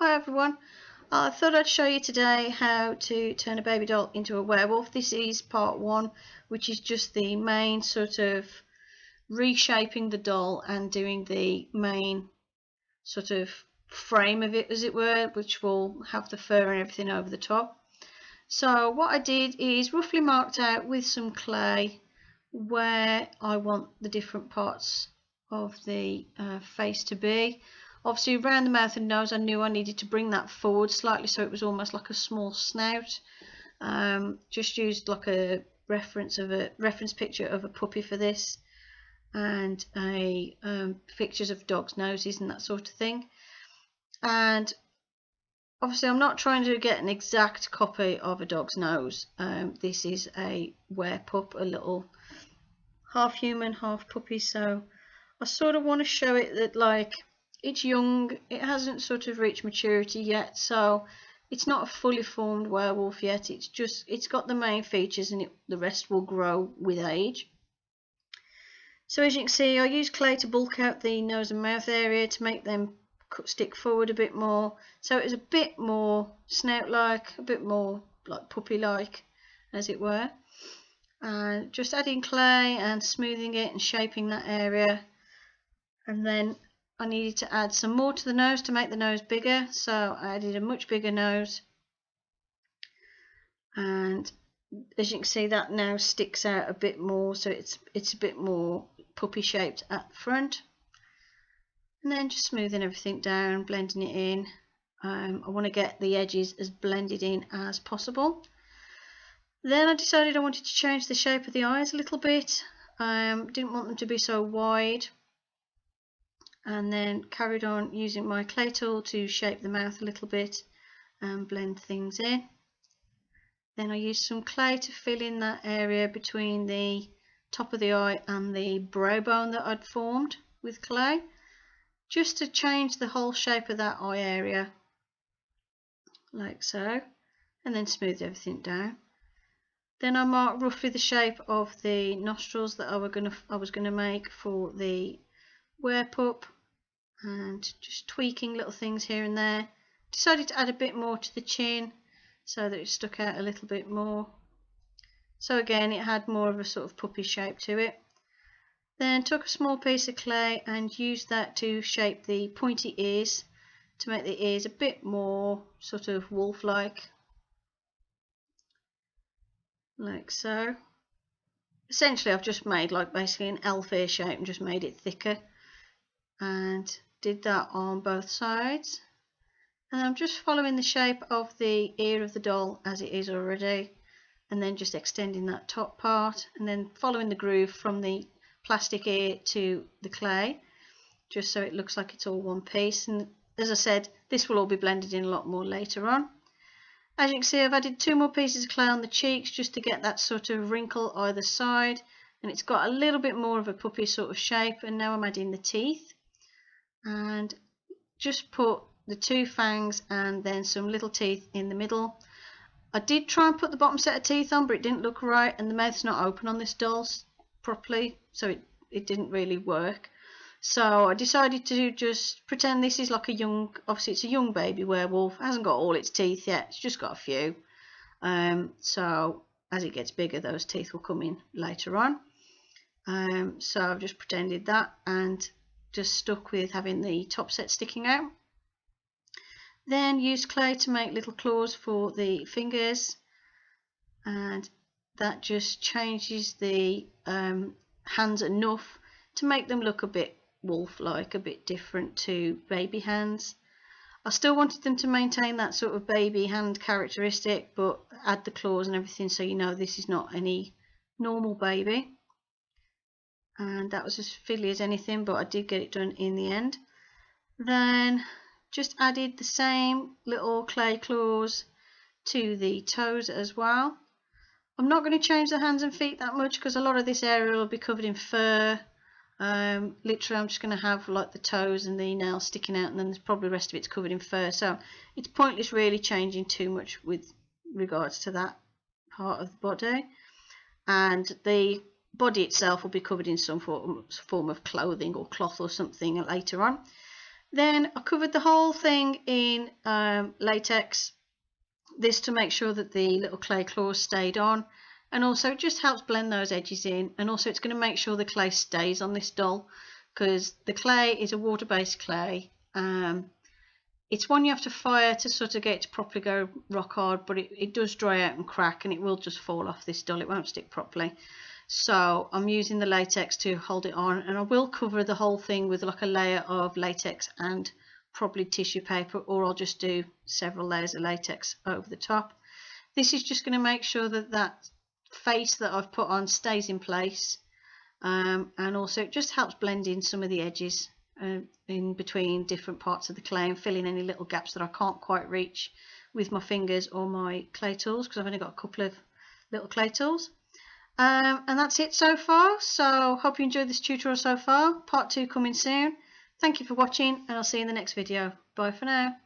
Hi everyone, I thought I'd show you today how to turn a baby doll into a werewolf. This is part one, which is just the main sort of reshaping the doll and doing the main sort of frame of it, as it were, which will have the fur and everything over the top. So what I did is roughly marked out with some clay where I want the different parts of the face to be. Obviously around the mouth and nose I knew I needed to bring that forward slightly so it was almost like a small snout. Just used like a reference picture of a puppy for this, and a pictures of dogs' noses and that sort of thing. And obviously I'm not trying to get an exact copy of a dog's nose. This is a werepup, a little half human, half puppy, so I sort of want to show it that like it's young, it hasn't sort of reached maturity yet, so it's not a fully formed werewolf yet. It's got the main features and the rest will grow with age. So as you can see, I use clay to bulk out the nose and mouth area to make them stick forward a bit more, so it was a bit more snout like, a bit more like puppy like, as it were. And just adding clay and smoothing it and shaping that area. And then I needed to add some more to the nose to make the nose bigger, so I added a much bigger nose, and as you can see that now sticks out a bit more, so it's a bit more puppy shaped at the front. And then just smoothing everything down, blending it in. I want to get the edges as blended in as possible. Then I decided I wanted to change the shape of the eyes a little bit. Didn't want them to be so wide, and then carried on using my clay tool to shape the mouth a little bit and blend things in. Then I used some clay to fill in that area between the top of the eye and the brow bone that I'd formed with clay, just to change the whole shape of that eye area, like so, and then smooth everything down. Then I marked roughly the shape of the nostrils that I was gonna make for the werepup, and just tweaking little things here and there. Decided to add a bit more to the chin so that it stuck out a little bit more. So again, it had more of a sort of puppy shape to it. Then took a small piece of clay and used that to shape the pointy ears, to make the ears a bit more sort of wolf-like, like so. Essentially I've just made like basically an elf ear shape and just made it thicker, and did that on both sides. And I'm just following the shape of the ear of the doll as it is already, and then just extending that top part, and then following the groove from the plastic ear to the clay, just so it looks like it's all one piece. And as I said, this will all be blended in a lot more later on. As you can see, I've added 2 more pieces of clay on the cheeks just to get that sort of wrinkle either side, and it's got a little bit more of a puppy sort of shape. And now I'm adding the teeth, and just put the 2 fangs and then some little teeth in the middle. I did try and put the bottom set of teeth on, but it didn't look right, and the mouth's not open on this doll properly, so it didn't really work. So I decided to just pretend this is like a young, obviously it's a young baby werewolf, it hasn't got all its teeth yet, it's just got a few. So as it gets bigger, those teeth will come in later on. So I've just pretended that and just stuck with having the top set sticking out. Then used clay to make little claws for the fingers, and that just changes the hands enough to make them look a bit wolf-like, a bit different to baby hands. I still wanted them to maintain that sort of baby hand characteristic, but add the claws and everything so you know this is not any normal baby. And that was as fiddly as anything, but I did get it done in the end. Then just added the same little clay claws to the toes as well. I'm not going to change the hands and feet that much because a lot of this area will be covered in fur. Literally I'm just going to have like the toes and the nails sticking out, and then there's probably the rest of it's covered in fur, so it's pointless really changing too much with regards to that part of the body. And the body itself will be covered in some form of clothing or cloth or something later on. Then I covered the whole thing in latex, this to make sure that the little clay claws stayed on, and also it just helps blend those edges in, and also it's going to make sure the clay stays on this doll, because the clay is a water-based clay. It's one you have to fire to sort of get it to properly go rock hard, but it does dry out and crack, and it will just fall off this doll, it won't stick properly. So I'm using the latex to hold it on, and I will cover the whole thing with like a layer of latex and probably tissue paper, or I'll just do several layers of latex over the top. This is just going to make sure that that face that I've put on stays in place, and also it just helps blend in some of the edges in between different parts of the clay, and fill in any little gaps that I can't quite reach with my fingers or my clay tools, because I've only got a couple of little clay tools. And that's it so far. So hope you enjoyed this tutorial so far. Part 2 coming soon. Thank you for watching, and I'll see you in the next video. Bye for now.